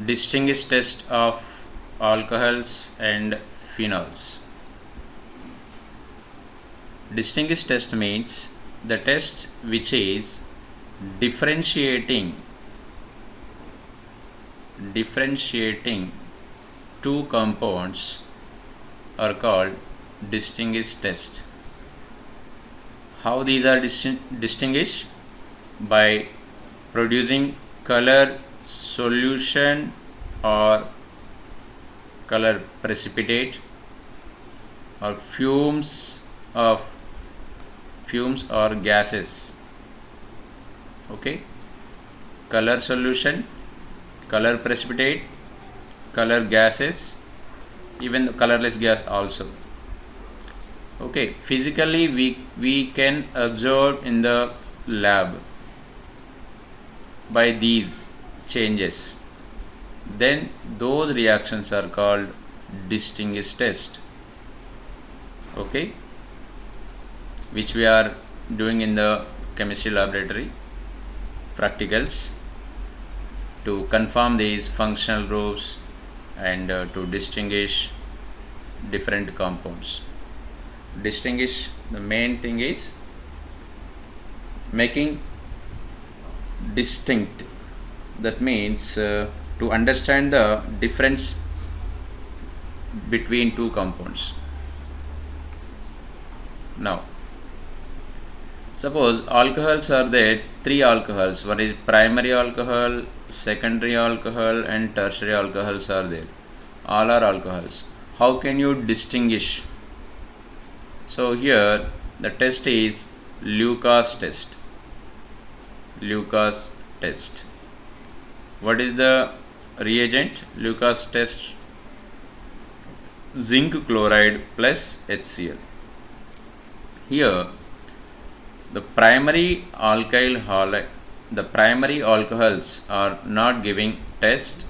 Distinguished test of alcohols and phenols. Distinguished test means the test which is differentiating two compounds are called distinguished test. How these are distinguished? By producing color solution or color precipitate or fumes or gases. Okay, color solution, color precipitate, color gases, even the colorless gas also. Okay, physically we can observe in the lab by these changes, then those reactions are called distinguished test. Okay, which we are doing in the chemistry laboratory practicals to confirm these functional groups and to distinguish different compounds. Distinguish, the main thing is making distinct. That means to understand the difference between two compounds. Now, suppose alcohols are there, three alcohols. One is primary alcohol, secondary alcohol, and tertiary alcohols are there. All are alcohols. How can you distinguish? So here the test is Lucas test. Lucas test. What is the reagent? Lucas test: zinc chloride plus HCl. Here the primary alcohols are not giving test.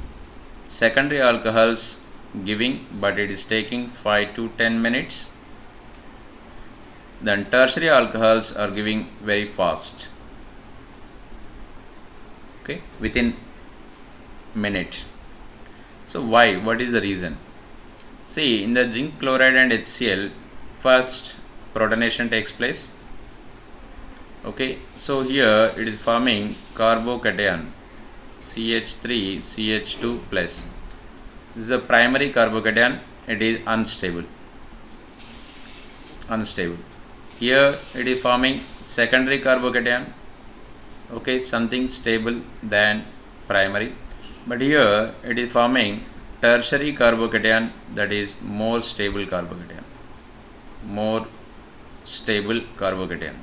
Secondary alcohols giving, but it is taking 5 to 10 minutes. Then tertiary alcohols are giving very fast. Okay, within minute. So why? What is the reason? See, in the zinc chloride and HCl, first protonation takes place. Okay, so here it is forming carbocation CH3CH2 plus. This is a primary carbocation. It is unstable. Here it is forming secondary carbocation. Okay, something stable than primary, but here it is forming tertiary carbocation, that is more stable carbocation.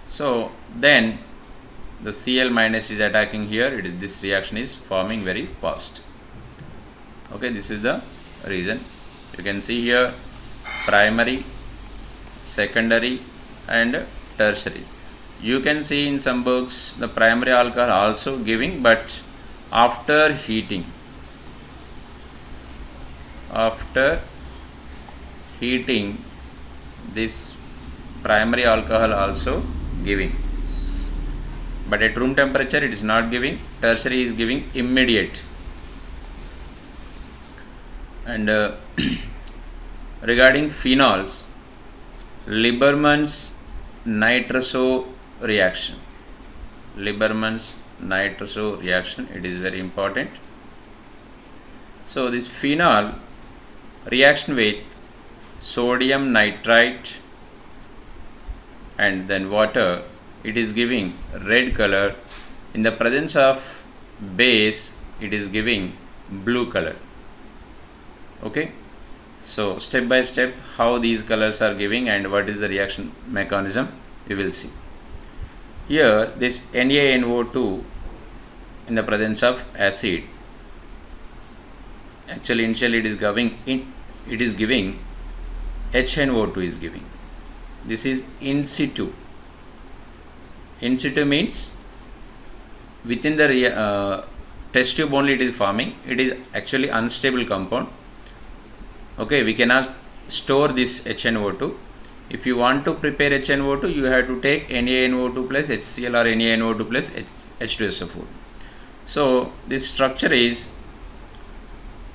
So then the Cl minus is attacking here. This reaction is forming very fast. Okay, this is the reason. You can see here primary, secondary, and tertiary. You can see in some books the primary alcohol also giving, but after heating this primary alcohol also giving, but at room temperature it is not giving. Tertiary is giving immediate. And regarding phenols, Lieberman's nitroso reaction, it is very important. So this phenol reaction with sodium nitrite and then water, it is giving red color. In the presence of base, it is giving blue color. Okay, so step by step how these colors are giving and what is the reaction mechanism, we will see. Here this NaNO2 in the presence of acid, actually initially it is giving HNO2 is giving. This is in situ. In situ means within the test tube only it is forming. It is actually unstable compound. Okay, we cannot store this HNO2. If you want to prepare HNO2, you have to take NaNO2 plus HCl or NaNO2 plus H2SO4. So this structure is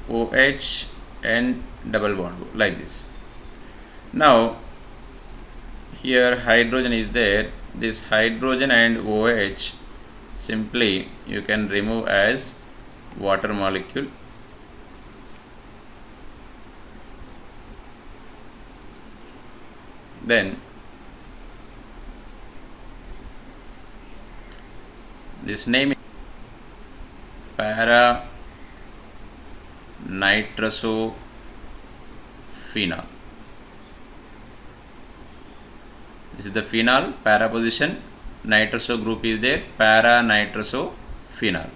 OH and double bond like this. Now here hydrogen is there. This hydrogen and OH simply you can remove as water molecule. Then this name is para nitrosophenol. This is the phenol, para position, nitroso group is there, para nitrosophenol.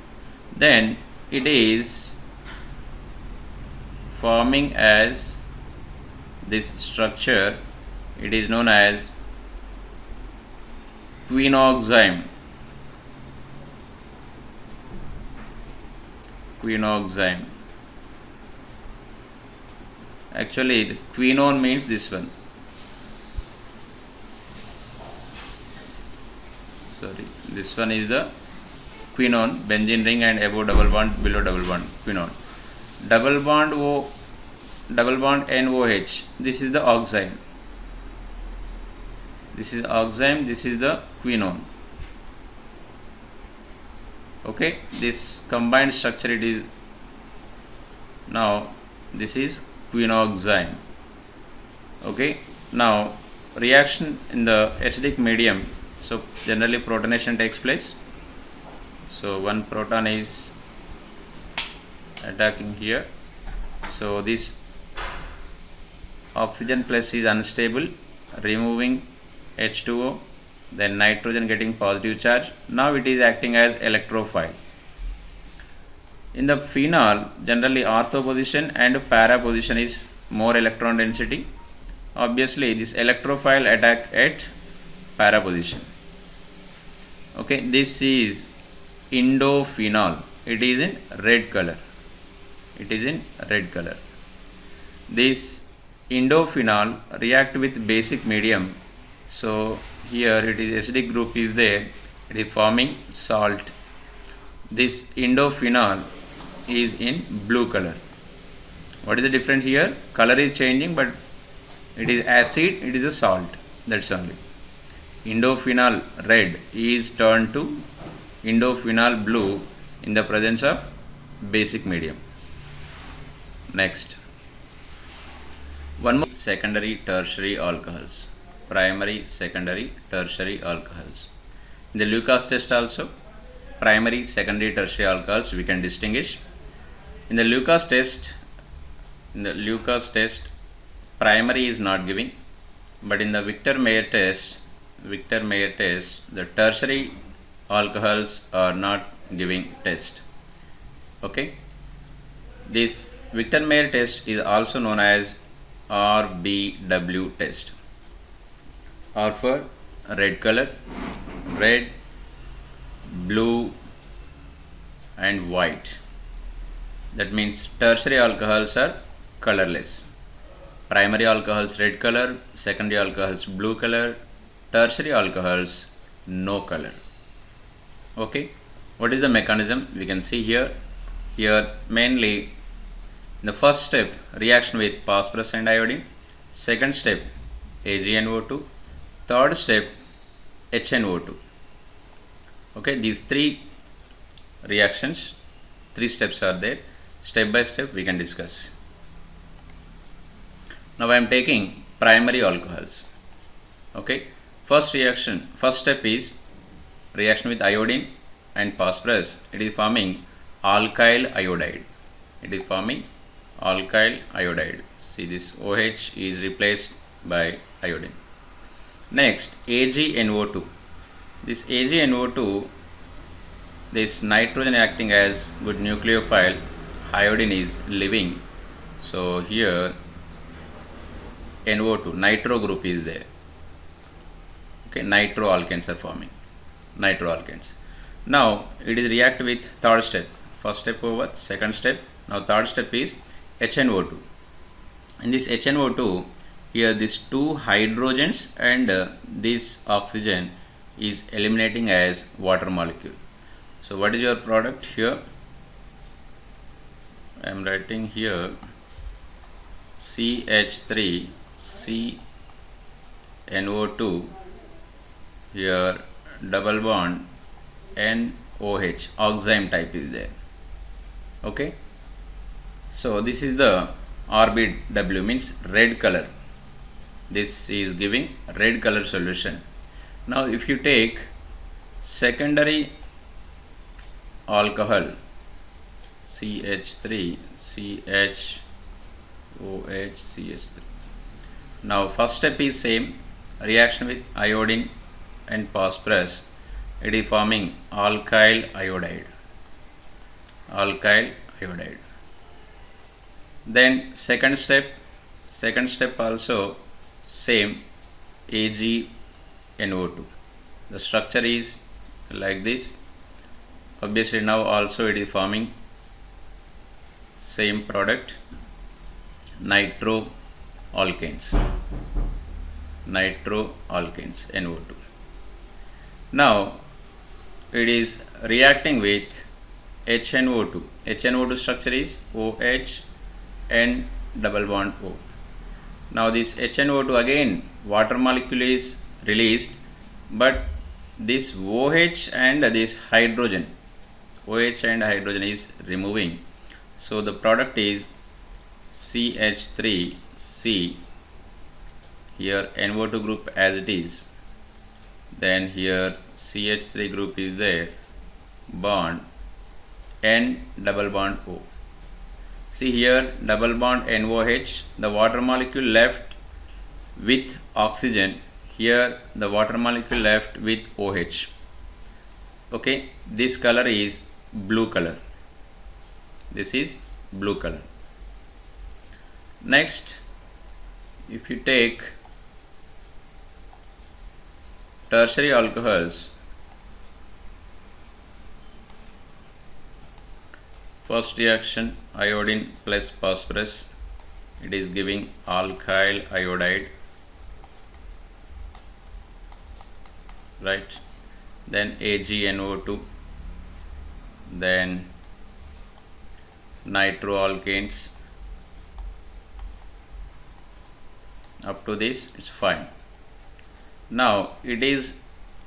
Then it is forming as this structure, it is known as quinoxime. Quinoxime. Actually, the quinone means this one. Sorry, this one is the quinone, benzene ring and above double bond, below double bond, quinone. Double bond O, double bond NOH. This is the oxime. This is oxime. This is the quinone. Okay, this combined structure it is. Now this is quinoxime. Okay, now reaction in the acidic medium. So generally protonation takes place. So one proton is attacking here. So this oxygen plus is unstable, removing H2O, then nitrogen getting positive charge. Now it is acting as electrophile. In the phenol, generally ortho position and para position is more electron density. Obviously this electrophile attack at para position. Okay, this is indophenol. It is in red color. It is in red color. This indophenol react with basic medium. So here it is acidic group is there. It is forming salt. This indophenol is in blue color. What is the difference here? Color is changing, but it is acid. It is a salt. That's only. Indophenol red is turned to indophenol blue in the presence of basic medium. Next, one more: secondary, tertiary alcohols. Primary, secondary, tertiary alcohols. In the Lucas test also, primary, secondary, tertiary alcohols we can distinguish. In the Lucas test, primary is not giving, but in the Victor-Meyer test, the tertiary alcohols are not giving test. Okay, this Victor-Meyer test is also known as RBW test. R for red color, red, blue and white. That means tertiary alcohols are colorless. Primary alcohols red color, secondary alcohols blue color, tertiary alcohols no color. Okay, what is the mechanism? We can see here. Here mainly the first step, reaction with phosphorus and iodine. Second step, AgNO2. Third step, HNO2. Okay, these three reactions, three steps are there. Step by step we can discuss. Now I am taking primary alcohols. Okay, first step is reaction with iodine and phosphorus. It is forming alkyl iodide. See, this OH is replaced by iodine. Next, AgNO2. This AgNO2, this nitrogen acting as good nucleophile, iodine is leaving. So here NO2, nitro group is there. Okay, nitroalkanes are forming. Nitroalkanes. Now it is react with third step. First step over, second step. Now third step is HNO2. In this HNO2, here these two hydrogens and this oxygen is eliminating as water molecule. So what is your product here? I am writing here CH3 CNO2, here double bond NOH, oxime type is there. Okay, so this is the RBW, means red color. This is giving red color solution. Now if you take secondary alcohol CH3 CHOH CH3, now first step is same, reaction with iodine and phosphorus, it is forming alkyl iodide. Then second step also same, AgNO2. The structure is like this. Obviously now also it is forming same product, nitroalkanes, NO2. Now it is reacting with HNO2. HNO2 structure is OH and double bond O. Now this HNO2, again water molecule is released, but this OH and this hydrogen, OH and hydrogen is removing. So the product is CH3C, here NO2 group as it is, then here CH3 group is there, bond N double bond O. See here double bond NOH, the water molecule left with oxygen, here the water molecule left with OH. Okay, this color is blue color. This is blue color. Next, if you take tertiary alcohols, first reaction iodine plus phosphorus, it is giving alkyl iodide, right? Then AgNO2, then nitroalkanes. Up to this it's fine. Now it is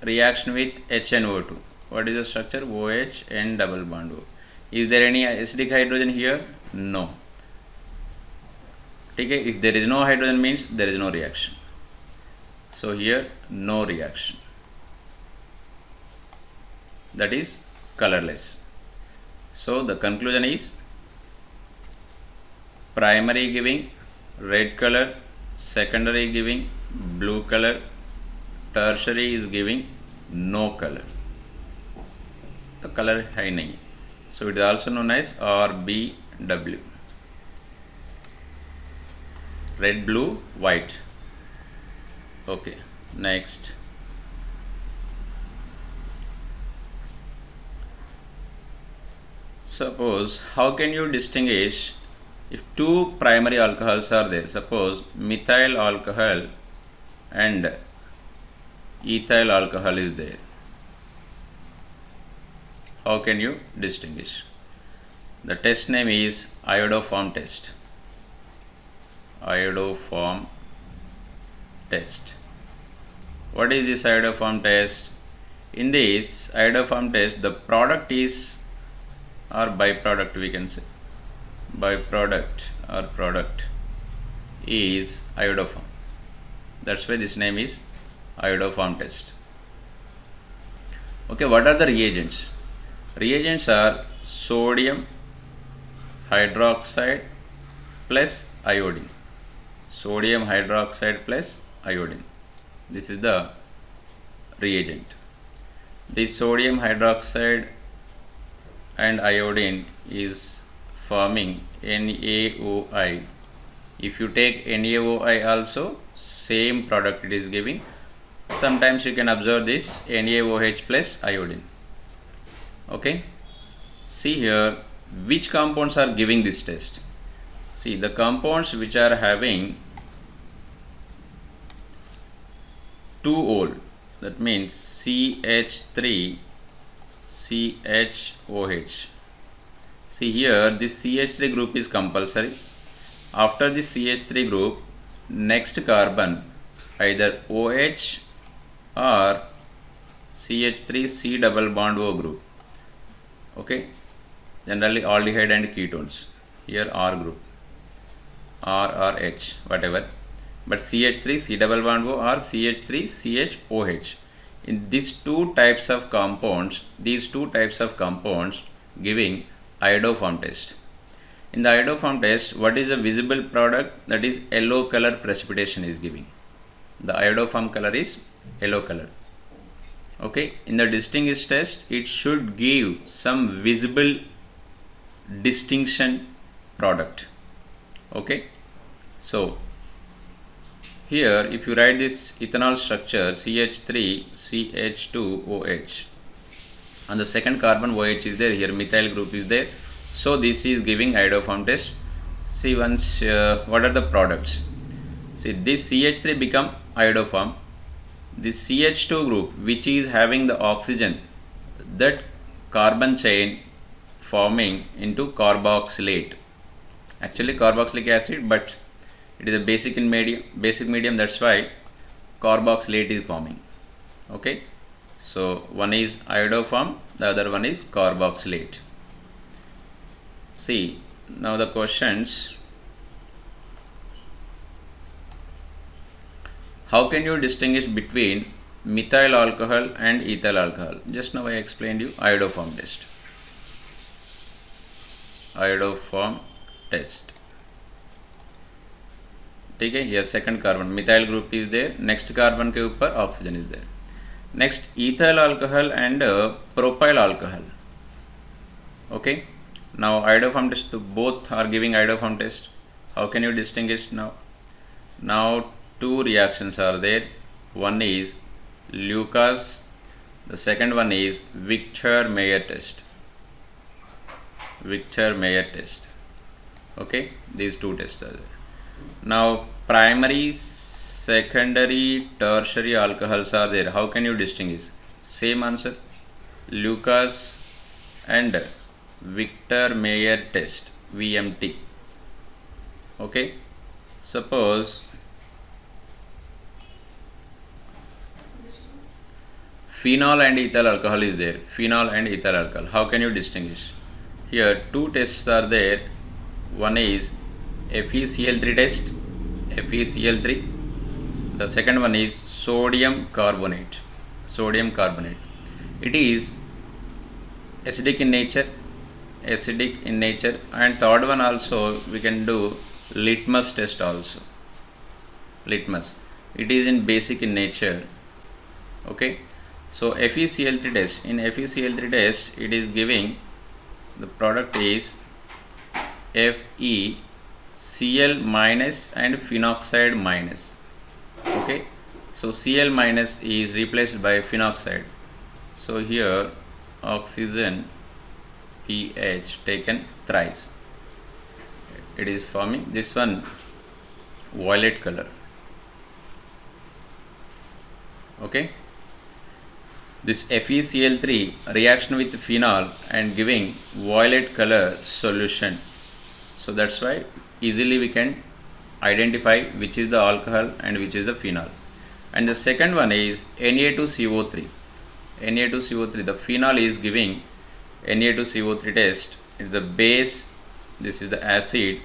reaction with HNO2. What is the structure? OH and double bond O. Is there any acidic hydrogen here? No. Okay, if there is no hydrogen means there is no reaction. So here no reaction. That is colorless. So the conclusion is primary giving red color, secondary giving blue color, tertiary is giving no color. तो color है नहीं. So it is also known as RBW, red, blue, white. Okay, next. Suppose, how can you distinguish if two primary alcohols are there? Suppose methyl alcohol and ethyl alcohol is there. How can you distinguish? The test name is iodoform test. Iodoform test. What is this iodoform test? In this iodoform test, the product is, or byproduct we can say, byproduct or product is iodoform. That's why this name is iodoform test. Okay, what are the reagents? Reagents are sodium hydroxide plus iodine. Sodium hydroxide plus iodine. This is the reagent. This sodium hydroxide and iodine is forming NaOI. If you take NaOI also, same product it is giving. Sometimes you can observe this NaOH plus iodine. Okay, see here which compounds are giving this test. See the compounds which are having 2-ol, that means CH3 CHOH. See here, this CH3 group is compulsory. After the CH3 group, next carbon either OH or CH3 C double bond O group. Okay, generally aldehyde and ketones. Here R group, R or H, whatever. But CH3 C double bond O or CH3 CHOH. In these two types of compounds, giving iodoform test. In the iodoform test, what is the visible product? That is yellow color precipitation is giving. The iodoform color is yellow color. Okay, in the distinguished test, it should give some visible distinction product. Okay, so here if you write this ethanol structure CH3 CH2OH, and the second carbon OH is there, here methyl group is there, so this is giving iodoform test. See once what are the products. See, this CH3 become iodoform. This CH2 group, which is having the oxygen, that carbon chain forming into carboxylate. Actually carboxylic acid, but it is a basic medium, that's why carboxylate is forming. Okay, so one is iodoform, the other one is carboxylate. See, now the questions. How can you distinguish between methyl alcohol and ethyl alcohol? Just now I explained you iodoform test. Iodoform test. ठीक है, here second carbon methyl group is there, next carbon के ऊपर oxygen is there. Next ethyl alcohol and propyl alcohol. Okay, now iodoform test, both are giving iodoform test. How can you distinguish now? Now two reactions are there. One is Lucas, the second one is Victor-Meyer test. Victor-Meyer test. Okay, these two tests are there. Now primary, secondary, tertiary alcohols are there. How can you distinguish? Same answer, Lucas and Victor-Meyer test, VMT. Okay, suppose phenol and ethyl alcohol is there. Phenol and ethyl alcohol. How can you distinguish? Here two tests are there. One is FeCl3 test, FeCl3. The second one is sodium carbonate. Sodium carbonate. It is acidic in nature. And third one also we can do litmus test also. Litmus. It is in basic in nature. Okay. So FeCl3 test. In FeCl3 test, it is giving the product is FeCl minus and phenoxide minus. Okay, so Cl minus is replaced by phenoxide. So here oxygen pH taken thrice. It is forming this one violet color. Okay. This FeCl3 reaction with phenol and giving violet color solution. So that's why easily we can identify which is the alcohol and which is the phenol. And the second one is Na2CO3. Na2CO3, the phenol is giving Na2CO3 test. It's the base, this is the acid.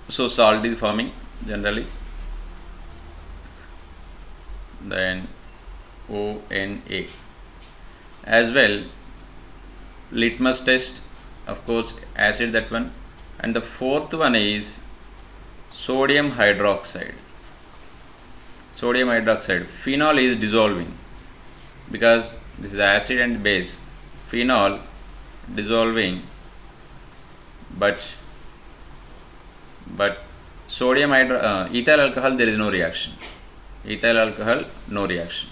So salt is forming generally. Then ONA. As well, litmus test, of course, acid, that one. And the fourth one is sodium hydroxide. Sodium hydroxide. Phenol is dissolving because this is acid and base. Phenol dissolving, but sodium ethyl alcohol, there is no reaction. Ethyl alcohol, no reaction.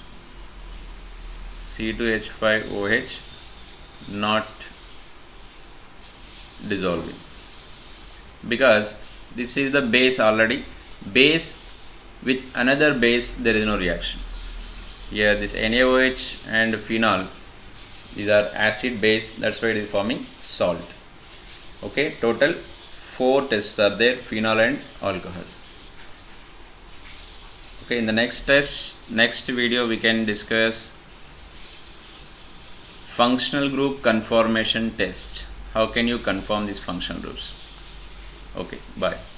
C2H5OH not dissolving because this is the base already. Base with another base, there is no reaction. Here this NaOH and phenol, These are acid base, that's why it is forming salt. Okay, total 4 tests are there, phenol and alcohol. Okay, in the next video we can discuss functional group conformation test. How can you conform these functional groups? Okay, bye.